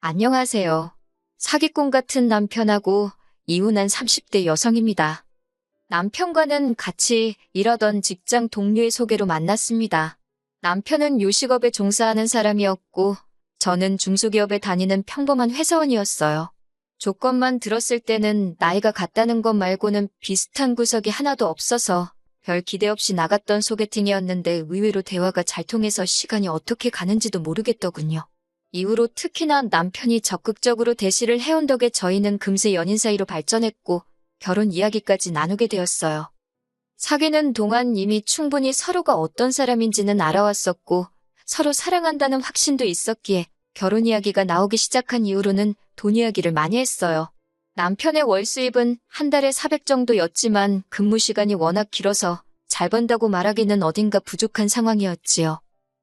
안녕하세요. 사기꾼 같은 남편하고 이혼한 30대 여성입니다. 남편과는 같이 일하던 직장 동료의 소개로 만났습니다. 남편은 요식업에 종사하는 사람이었고, 저는 중소기업에 다니는 평범한 회사원이었어요. 조건만 들었을 때는 나이가 같다는 것 말고는 비슷한 구석이 하나도 없어서 별 기대 없이 나갔던 소개팅이었는데 의외로 대화가 잘 통해서 시간이 어떻게 가는지도 모르겠더군요. 이후로 특히나 남편이 적극적으로 대시를 해온 덕에 저희는 금세 연인 사이로 발전했고 결혼 이야기까지 나누게 되었어요. 사귀는 동안 이미 충분히 서로가 어떤 사람인지는 알아왔었고 서로 사랑한다는 확신도 있었기에 결혼 이야기가 나오기 시작한 이후로는 돈 이야기를 많이 했어요. 남편의 월 수입은 한 달에 400 정도였지만 근무 시간이 워낙 길어서 잘 번다고 말하기는 어딘가 부족한 상황이었지요.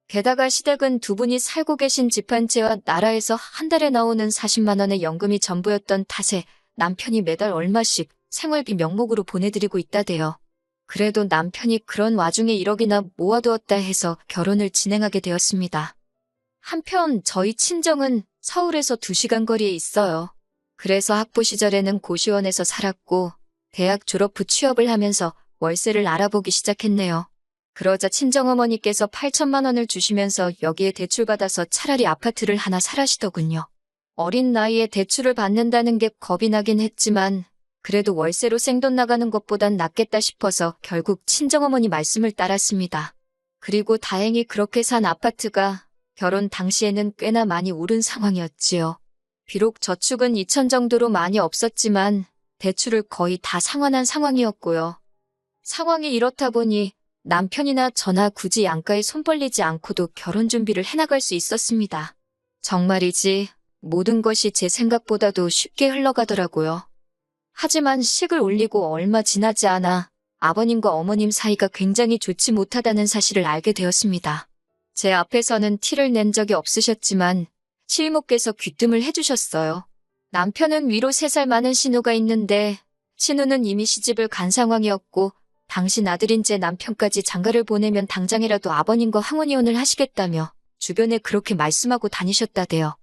게다가 시댁은 두 분이 살고 계신 집 한 채와 나라에서 한 달에 나오는 40만 원의 연금이 전부였던 탓에 남편이 매달 얼마씩 생활비 명목으로 보내드리고 있다대요. 그래도 남편이 그런 와중에 1억이나 모아두었다 해서 결혼을 진행하게 되었습니다. 한편 저희 친정은 서울에서 2시간 거리에 있어요. 그래서 학부 시절에는 고시원에서 살았고 대학 졸업 후 취업을 하면서 월세를 알아보기 시작했네요. 그러자 친정어머니께서 8천만 원을 주시면서 여기에 대출받아서 차라리 아파트를 하나 사라시더군요. 어린 나이에 대출을 받는다는 게 겁이 나긴 했지만 그래도 월세로 생돈 나가는 것보단 낫겠다 싶어서 결국 친정어머니 말씀을 따랐습니다. 그리고 다행히 그렇게 산 아파트가 결혼 당시에는 꽤나 많이 오른 상황이었지요. 비록 저축은 2천 정도로 많이 없었지만 대출을 거의 다 상환한 상황이었고요. 상황이 이렇다 보니 남편이나 저나 굳이 양가에 손 벌리지 않고도 결혼 준비를 해나갈 수 있었습니다. 정말이지 모든 것이 제 생각보다도 쉽게 흘러가더라고요. 하지만 식을 올리고 얼마 지나지 않아 아버님과 어머님 사이가 굉장히 좋지 못하다는 사실을 알게 되었습니다. 제 앞에서는 티를 낸 적이 없으셨지만 실무께서 귀뜸을 해주셨어요. 남편은 위로 3살 많은 신우가 있는데 신우는 이미 시집을 간 상황이었고 당신 아들인 제 남편까지 장가를 보내면 당장이라도 아버님과 황혼이혼을 하시겠다며 주변에 그렇게 말씀하고 다니셨다대요.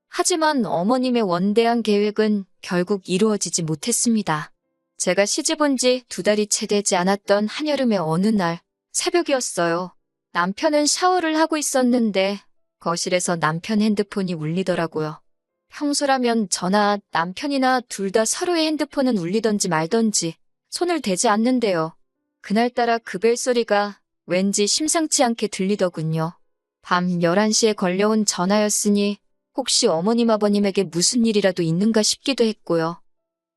하지만 어머님의 원대한 계획은 결국 이루어지지 못했습니다. 제가 시집 온 지 2달이 채 되지 않았던 한여름의 어느 날 새벽이었어요. 남편은 샤워를 하고 있었는데 거실에서 남편 핸드폰이 울리더라고요. 평소라면 저나 남편이나 둘 다 서로의 핸드폰은 울리던지 말던지 손을 대지 않는데요. 그날따라 그 벨소리가 왠지 심상치 않게 들리더군요. 밤 11시에 걸려온 전화였으니 혹시 어머님 아버님에게 무슨 일이라도 있는가 싶기도 했고요.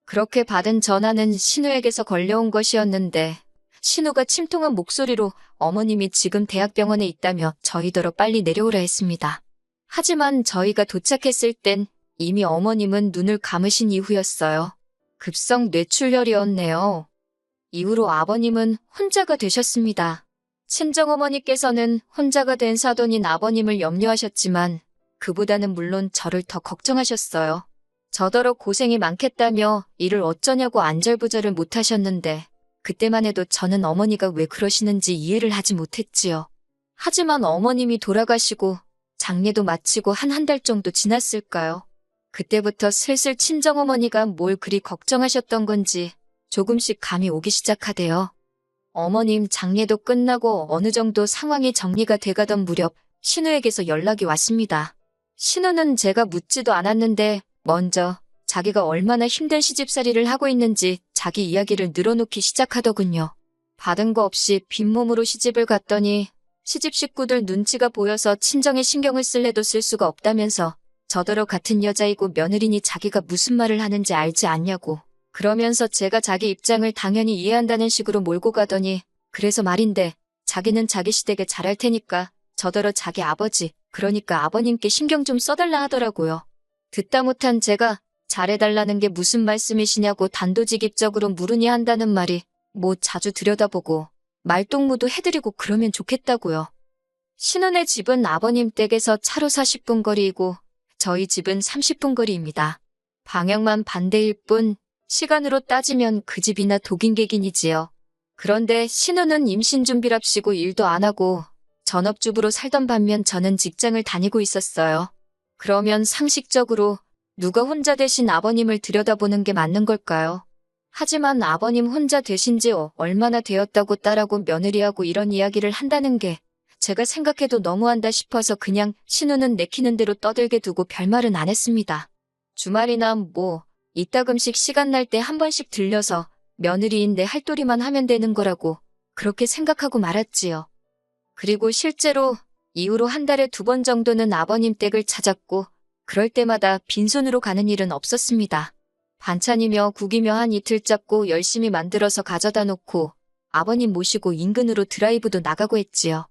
그렇게 받은 전화는 신우에게서 걸려온 것이었는데 신우가 침통한 목소리로 어머님이 지금 대학병원에 있다며 저희더러 빨리 내려오라 했습니다. 하지만 저희가 도착했을 땐 이미 어머님은 눈을 감으신 이후였어요. 급성 뇌출혈이었네요. 이후로 아버님은 혼자가 되셨습니다. 친정어머니께서는 혼자가 된 사돈인 아버님을 염려하셨지만 그보다는 물론 저를 더 걱정하셨어요. 저더러 고생이 많겠다며 일을 어쩌냐고 안절부절을 못하셨는데 그때만 해도 저는 어머니가 왜 그러시는지 이해를 하지 못했지요. 하지만 어머님이 돌아가시고 장례도 마치고 한 달 정도 지났을까요? 그때부터 슬슬 친정어머니가 뭘 그리 걱정하셨던 건지 조금씩 감이 오기 시작하대요. 어머님 장례도 끝나고 어느 정도 상황이 정리가 돼가던 무렵 신우에게서 연락이 왔습니다. 신우는 제가 묻지도 않았는데 먼저 자기가 얼마나 힘든 시집살이를 하고 있는지 자기 이야기를 늘어놓기 시작하더군요. 받은 거 없이 빈몸으로 시집을 갔더니 시집 식구들 눈치가 보여서 친정에 신경을 쓸래도 쓸 수가 없다면서 저더러 같은 여자이고 며느리니 자기가 무슨 말을 하는지 알지 않냐고 그러면서 제가 자기 입장을 당연히 이해한다는 식으로 몰고 가더니 그래서 말인데 자기는 자기 시댁에 잘할 테니까 저더러 자기 아버지 그러니까 아버님께 신경 좀 써달라 하더라고요. 듣다 못한 제가 잘해달라는 게 무슨 말씀이시냐고 단도직입적으로 물으니 한다는 말이 뭐 자주 들여다보고 말동무도 해드리고 그러면 좋겠다고요. 신혼의 집은 아버님 댁에서 차로 40분 거리이고 저희 집은 30분 거리입니다. 방향만 반대일 뿐 시간으로 따지면 그 집이나 독인객인이지요. 그런데 신우는 임신 준비랍시고 일도 안 하고 전업주부로 살던 반면 저는 직장을 다니고 있었어요. 그러면 상식적으로 누가 혼자 대신 아버님을 들여다보는 게 맞는 걸까요? 하지만 아버님 혼자 되신 지 얼마나 되었다고 딸하고 며느리하고 이런 이야기를 한다는 게 제가 생각해도 너무한다 싶어서 그냥 신우는 내키는 대로 떠들게 두고 별말은 안 했습니다. 주말이나 이따금씩 시간 날 때 한 번씩 들려서 며느리인데 할도리만 하면 되는 거라고 그렇게 생각하고 말았지요. 그리고 실제로 이후로 한 달에 2번 정도는 아버님 댁을 찾았고 그럴 때마다 빈손으로 가는 일은 없었습니다. 반찬이며 국이며 한 이틀 잡고 열심히 만들어서 가져다 놓고 아버님 모시고 인근으로 드라이브도 나가고 했지요.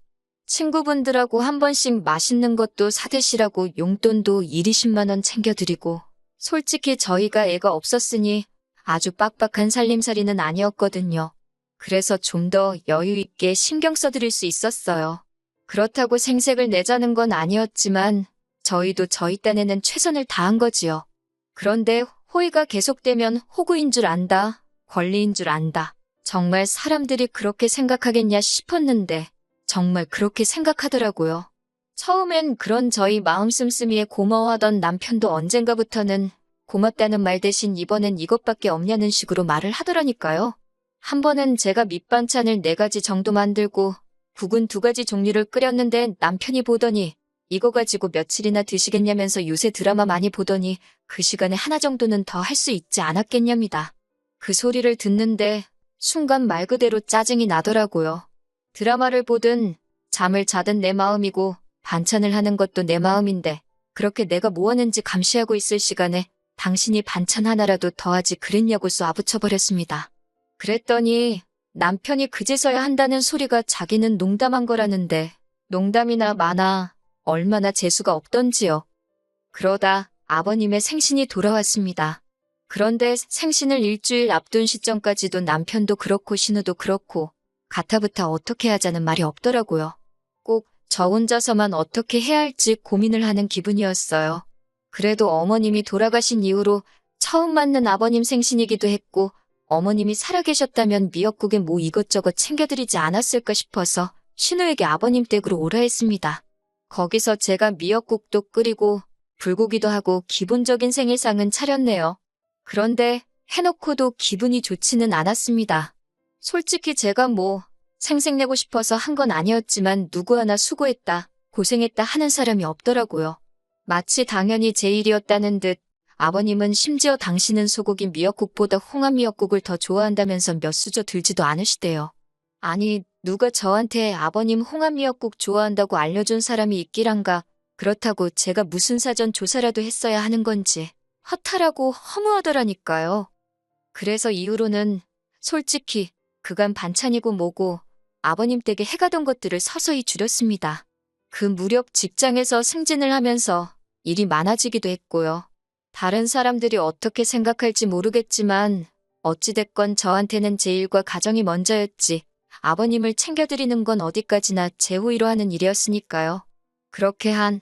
친구분들하고 한 번씩 맛있는 것도 사드시라고 용돈도 1, 20만 원 챙겨드리고 솔직히 저희가 애가 없었으니 아주 빡빡한 살림살이는 아니었거든요. 그래서 좀 더 여유 있게 신경 써드릴 수 있었어요. 그렇다고 생색을 내자는 건 아니었지만 저희도 저희 딴에는 최선을 다한 거지요. 그런데 호의가 계속되면 호구인 줄 안다, 권리인 줄 안다. 정말 사람들이 그렇게 생각하겠냐 싶었는데 정말 그렇게 생각하더라고요. 처음엔 그런 저희 마음 씀씀이에 고마워하던 남편도 언젠가부터는 고맙다는 말 대신 이번엔 이것밖에 없냐는 식으로 말을 하더라니까요. 한 번은 제가 밑반찬을 4가지 정도 만들고 국은 2가지 종류를 끓였는데 남편이 보더니 이거 가지고 며칠이나 드시겠냐면서 요새 드라마 많이 보더니 그 시간에 하나 정도는 더 할 수 있지 않았겠냐입니다. 그 소리를 듣는데 순간 말 그대로 짜증이 나더라고요. 드라마를 보든 잠을 자든 내 마음이고 반찬을 하는 것도 내 마음인데 그렇게 내가 뭐 하는지 감시하고 있을 시간에 당신이 반찬 하나라도 더하지 그랬냐고 쏘아붙여버렸습니다. 그랬더니 남편이 그제서야 한다는 소리가 자기는 농담한 거라는데 농담이나 마나 얼마나 재수가 없던지요. 그러다 아버님의 생신이 돌아왔습니다. 그런데 생신을 일주일 앞둔 시점까지도 남편도 그렇고 신우도 그렇고 가타부타 어떻게 하자는 말이 없더라고요. 꼭 저 혼자서만 어떻게 해야 할지 고민을 하는 기분이었어요. 그래도 어머님이 돌아가신 이후로 처음 맞는 아버님 생신이기도 했고 어머님이 살아계셨다면 미역국에 이것저것 챙겨드리지 않았을까 싶어서 신우에게 아버님 댁으로 오라 했습니다. 거기서 제가 미역국도 끓이고 불고기도 하고 기본적인 생일상은 차렸네요. 그런데 해놓고도 기분이 좋지는 않았습니다. 솔직히 제가 생색내고 싶어서 한 건 아니었지만 누구 하나 수고했다, 고생했다 하는 사람이 없더라고요. 마치 당연히 제 일이었다는 듯 아버님은 심지어 당신은 소고기 미역국보다 홍합 미역국을 더 좋아한다면서 몇 수저 들지도 않으시대요. 아니, 누가 저한테 아버님 홍합 미역국 좋아한다고 알려준 사람이 있기란가. 그렇다고 제가 무슨 사전 조사라도 했어야 하는 건지 허탈하고 허무하더라니까요. 그래서 이후로는 솔직히 그간 반찬이고 뭐고 아버님 댁에 해가던 것들을 서서히 줄였습니다. 그 무렵 직장에서 승진을 하면서 일이 많아지기도 했고요. 다른 사람들이 어떻게 생각할지 모르겠지만 어찌됐건 저한테는 제 일과 가정이 먼저였지 아버님을 챙겨드리는 건 어디까지나 제 호의로 하는 일이었으니까요. 그렇게 한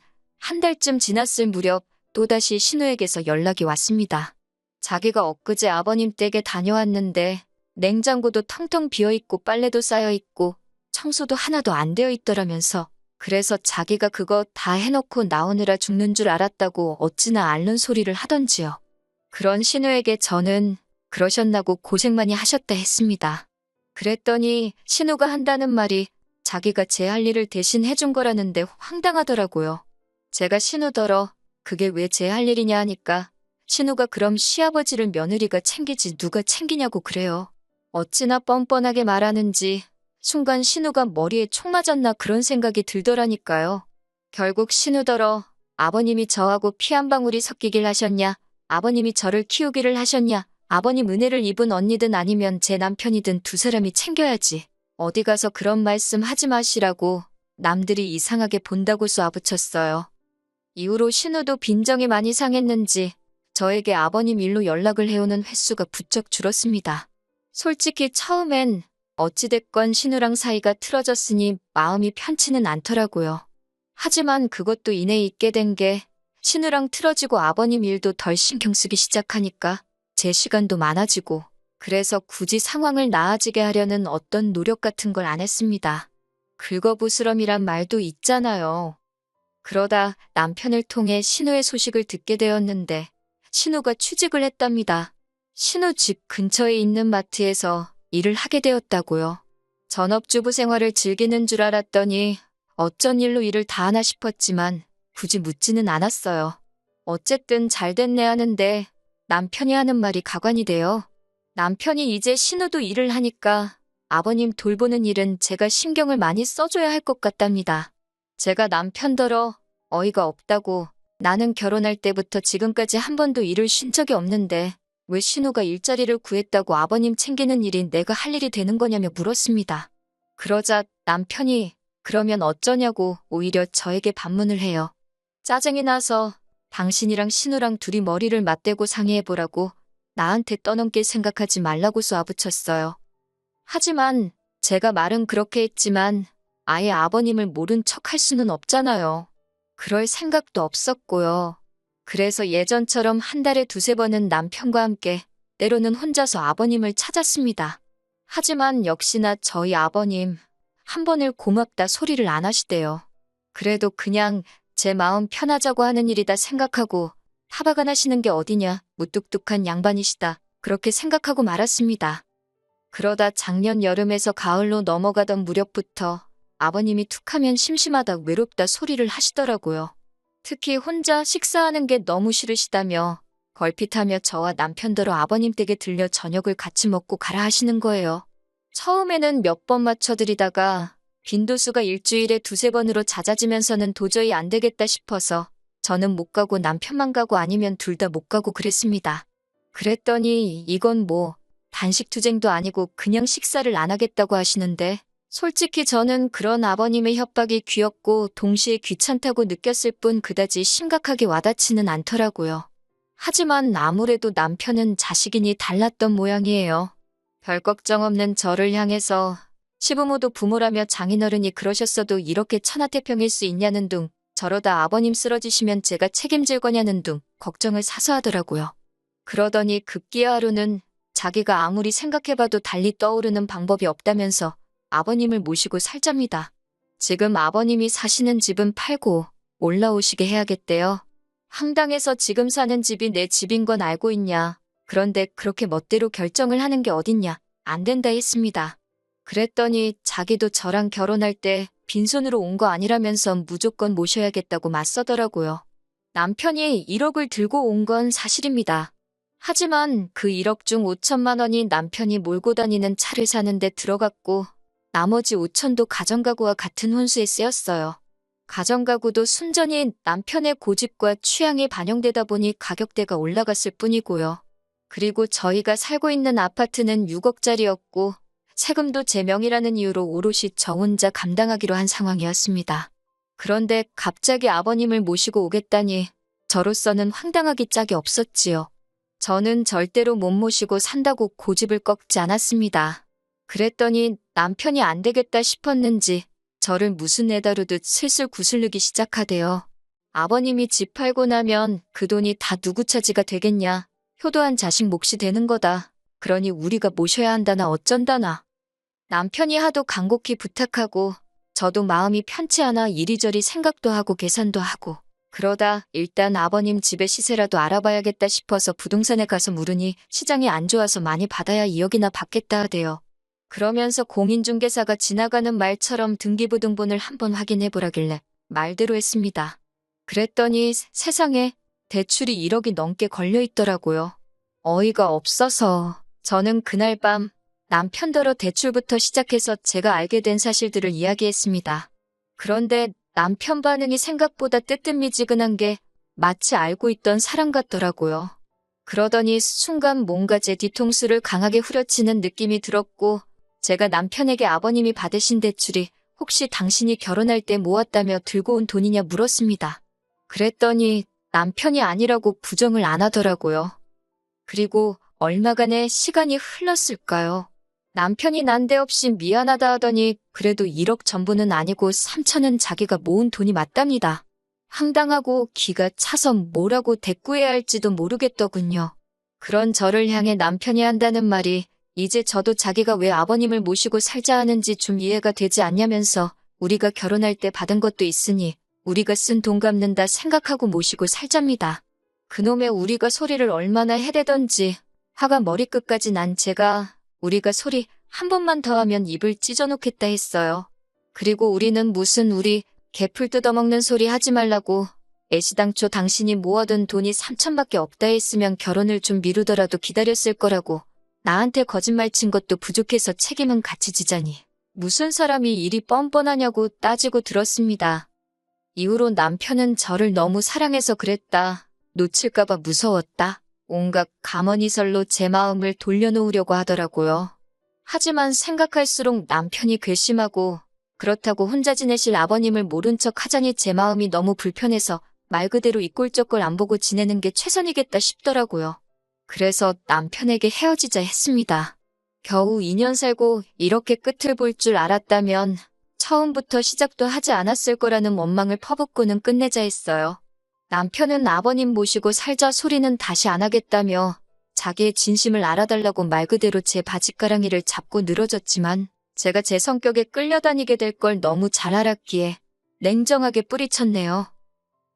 달쯤 지났을 무렵 또다시 신우에게서 연락이 왔습니다. 자기가 엊그제 아버님 댁에 다녀왔는데 냉장고도 텅텅 비어있고 빨래도 쌓여있고 청소도 하나도 안 되어 있더라면서 그래서 자기가 그거 다 해놓고 나오느라 죽는 줄 알았다고 어찌나 앓는 소리를 하던지요. 그런 신우에게 저는 그러셨나고 고생 많이 하셨다 했습니다. 그랬더니 신우가 한다는 말이 자기가 제 할 일을 대신 해준 거라는데 황당하더라고요. 제가 신우더러 그게 왜 제 할 일이냐 하니까 신우가 그럼 시아버지를 며느리가 챙기지 누가 챙기냐고 그래요. 어찌나 뻔뻔하게 말하는지 순간 신우가 머리에 총 맞았나 그런 생각이 들더라니까요. 결국 신우더러 아버님이 저하고 피 한 방울이 섞이길 하셨냐, 아버님이 저를 키우기를 하셨냐, 아버님 은혜를 입은 언니든 아니면 제 남편이든 2사람이 챙겨야지. 어디 가서 그런 말씀 하지 마시라고 남들이 이상하게 본다고 쏘아붙였어요. 이후로 신우도 빈정이 많이 상했는지 저에게 아버님 일로 연락을 해오는 횟수가 부쩍 줄었습니다. 솔직히 처음엔 어찌됐건 신우랑 사이가 틀어졌으니 마음이 편치는 않더라고요. 하지만 그것도 이내 있게 된 게 신우랑 틀어지고 아버님 일도 덜 신경 쓰기 시작하니까 제 시간도 많아지고 그래서 굳이 상황을 나아지게 하려는 어떤 노력 같은 걸 안 했습니다. 긁어부스럼이란 말도 있잖아요. 그러다 남편을 통해 신우의 소식을 듣게 되었는데 신우가 취직을 했답니다. 신우 집 근처에 있는 마트에서 일을 하게 되었다고요. 전업주부 생활을 즐기는 줄 알았더니 어쩐 일로 일을 다 하나 싶었지만 굳이 묻지는 않았어요. 어쨌든 잘 됐네 하는데 남편이 하는 말이 가관이 돼요. 남편이 이제 신우도 일을 하니까 아버님 돌보는 일은 제가 신경을 많이 써줘야 할 것 같답니다. 제가 남편더러 어이가 없다고 나는 결혼할 때부터 지금까지 한 번도 일을 쉰 적이 없는데 왜 신우가 일자리를 구했다고 아버님 챙기는 일이 내가 할 일이 되는 거냐며 물었습니다. 그러자 남편이 그러면 어쩌냐고 오히려 저에게 반문을 해요. 짜증이 나서 당신이랑 신우랑 둘이 머리를 맞대고 상의해보라고 나한테 떠넘길 생각하지 말라고 쏘아붙였어요. 하지만 제가 말은 그렇게 했지만 아예 아버님을 모른 척 할 수는 없잖아요. 그럴 생각도 없었고요. 그래서 예전처럼 한 달에 두세 번은 남편과 함께 때로는 혼자서 아버님을 찾았습니다. 하지만 역시나 저희 아버님 한 번을 고맙다 소리를 안 하시대요. 그래도 그냥 제 마음 편하자고 하는 일이다 생각하고 타박안 하시는 게 어디냐 무뚝뚝한 양반이시다 그렇게 생각하고 말았습니다. 그러다 작년 여름에서 가을로 넘어가던 무렵부터 아버님이 툭하면 심심하다 외롭다 소리를 하시더라고요. 특히 혼자 식사하는 게 너무 싫으시다며 걸핏하며 저와 남편더러 아버님 댁에 들려 저녁을 같이 먹고 가라 하시는 거예요. 처음에는 몇 번 맞춰드리다가 빈도수가 일주일에 두세 번으로 잦아지면서는 도저히 안 되겠다 싶어서 저는 못 가고 남편만 가고 아니면 둘 다 못 가고 그랬습니다. 그랬더니 이건 뭐 단식투쟁도 아니고 그냥 식사를 안 하겠다고 하시는데 솔직히 저는 그런 아버님의 협박이 귀엽고 동시에 귀찮다고 느꼈을 뿐 그다지 심각하게 와닿지는 않더라고요. 하지만 아무래도 남편은 자식이니 달랐던 모양이에요. 별 걱정 없는 저를 향해서 시부모도 부모라며 장인어른이 그러셨어도 이렇게 천하태평일 수 있냐는 둥 저러다 아버님 쓰러지시면 제가 책임질 거냐는 둥 걱정을 사서 하더라고요. 그러더니 급기야 하루는 자기가 아무리 생각해봐도 달리 떠오르는 방법이 없다면서 아버님을 모시고 살잡니다. 지금 아버님이 사시는 집은 팔고 올라오시게 해야겠대요. 황당해서 지금 사는 집이 내 집인 건 알고 있냐. 그런데 그렇게 멋대로 결정을 하는 게 어딨냐. 안 된다 했습니다. 그랬더니 자기도 저랑 결혼할 때 빈손으로 온 거 아니라면서 무조건 모셔야겠다고 맞서더라고요. 남편이 1억을 들고 온 건 사실입니다. 하지만 그 1억 중 5천만 원이 남편이 몰고 다니는 차를 사는데 들어갔고 나머지 5천도 가정가구와 같은 혼수에 쓰였어요. 가정가구도 순전히 남편의 고집과 취향이 반영되다 보니 가격대가 올라갔을 뿐이고요. 그리고 저희가 살고 있는 아파트는 6억짜리였고 세금도 제 명의라는 이유로 오롯이 저 혼자 감당하기로 한 상황이었습니다. 그런데 갑자기 아버님을 모시고 오겠다니 저로서는 황당하기 짝이 없었지요. 저는 절대로 못 모시고 산다고 고집을 꺾지 않았습니다. 그랬더니 남편이 안 되겠다 싶었는지 저를 무슨 애다루듯 슬슬 구슬르기 시작하대요. 아버님이 집 팔고 나면 그 돈이 다 누구 차지가 되겠냐. 효도한 자식 몫이 되는 거다. 그러니 우리가 모셔야 한다나 어쩐다나. 남편이 하도 간곡히 부탁하고 저도 마음이 편치 않아 이리저리 생각도 하고 계산도 하고 그러다 일단 아버님 집의 시세라도 알아봐야겠다 싶어서 부동산에 가서 물으니 시장이 안 좋아서 많이 받아야 2억이나 받겠다 하대요. 그러면서 공인중개사가 지나가는 말처럼 등기부등본을 한번 확인해보라길래 말대로 했습니다. 그랬더니 세상에 대출이 1억이 넘게 걸려있더라고요. 어이가 없어서 저는 그날 밤 남편더러 대출부터 시작해서 제가 알게 된 사실들을 이야기했습니다. 그런데 남편 반응이 생각보다 뜨뜻미지근한 게 마치 알고 있던 사람 같더라고요. 그러더니 순간 뭔가 제 뒤통수를 강하게 후려치는 느낌이 들었고 제가 남편에게 아버님이 받으신 대출이 혹시 당신이 결혼할 때 모았다며 들고 온 돈이냐 물었습니다. 그랬더니 남편이 아니라고 부정을 안 하더라고요. 그리고 얼마간의 시간이 흘렀을까요? 남편이 난데없이 미안하다 하더니 그래도 1억 전부는 아니고 3천은 자기가 모은 돈이 맞답니다. 황당하고 기가 차서 뭐라고 대꾸해야 할지도 모르겠더군요. 그런 저를 향해 남편이 한다는 말이 이제 저도 자기가 왜 아버님을 모시고 살자 하는지 좀 이해가 되지 않냐면서 우리가 결혼할 때 받은 것도 있으니 우리가 쓴 돈 갚는다 생각하고 모시고 살잡니다. 그놈의 우리가 소리를 얼마나 해대던지 화가 머리끝까지 난 제가 우리가 소리 한 번만 더 하면 입을 찢어놓겠다 했어요. 그리고 우리는 무슨 우리 개풀 뜯어먹는 소리 하지 말라고 애시당초 당신이 모아둔 돈이 3천밖에 없다 했으면 결혼을 좀 미루더라도 기다렸을 거라고 나한테 거짓말 친 것도 부족해서 책임은 같이 지자니 무슨 사람이 일이 뻔뻔하냐고 따지고 들었습니다. 이후로 남편은 저를 너무 사랑해서 그랬다. 놓칠까봐 무서웠다. 온갖 가머니설로 제 마음을 돌려놓으려고 하더라고요. 하지만 생각할수록 남편이 괘씸하고 그렇다고 혼자 지내실 아버님을 모른 척 하자니 제 마음이 너무 불편해서 말 그대로 이 꼴저꼴 안 보고 지내는 게 최선이겠다 싶더라고요. 그래서 남편에게 헤어지자 했습니다. 겨우 2년 살고 이렇게 끝을 볼 줄 알았다면 처음부터 시작도 하지 않았을 거라는 원망을 퍼붓고는 끝내자 했어요. 남편은 아버님 모시고 살자 소리는 다시 안 하겠다며 자기의 진심을 알아달라고 말 그대로 제 바짓가랑이를 잡고 늘어졌지만 제가 제 성격에 끌려다니게 될 걸 너무 잘 알았기에 냉정하게 뿌리쳤네요.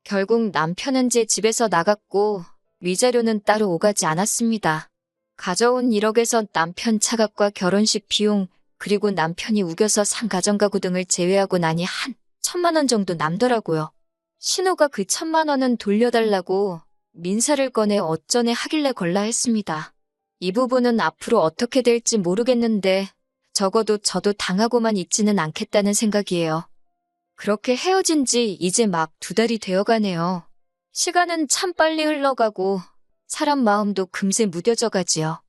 결국 남편은 제 집에서 나갔고 위자료는 따로 오가지 않았습니다. 가져온 1억에서 남편 차값과 결혼식 비용 그리고 남편이 우겨서 산 가정가구 등을 제외하고 나니 한 1,000만 원 정도 남더라고요. 신우가 그 1,000만 원은 돌려달라고 민사를 꺼내 어쩌네 하길래 걸라 했습니다. 이 부분은 앞으로 어떻게 될지 모르겠는데 적어도 저도 당하고만 있지는 않겠다는 생각이에요. 그렇게 헤어진 지 이제 막 2달이 되어가네요. 시간은 참 빨리 흘러가고 사람 마음도 금세 무뎌져 가지요.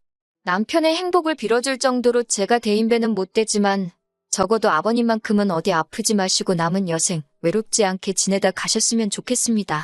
남편의 행복을 빌어줄 정도로 제가 대인배는 못 되지만 적어도 아버님만큼은 어디 아프지 마시고 남은 여생 외롭지 않게 지내다 가셨으면 좋겠습니다.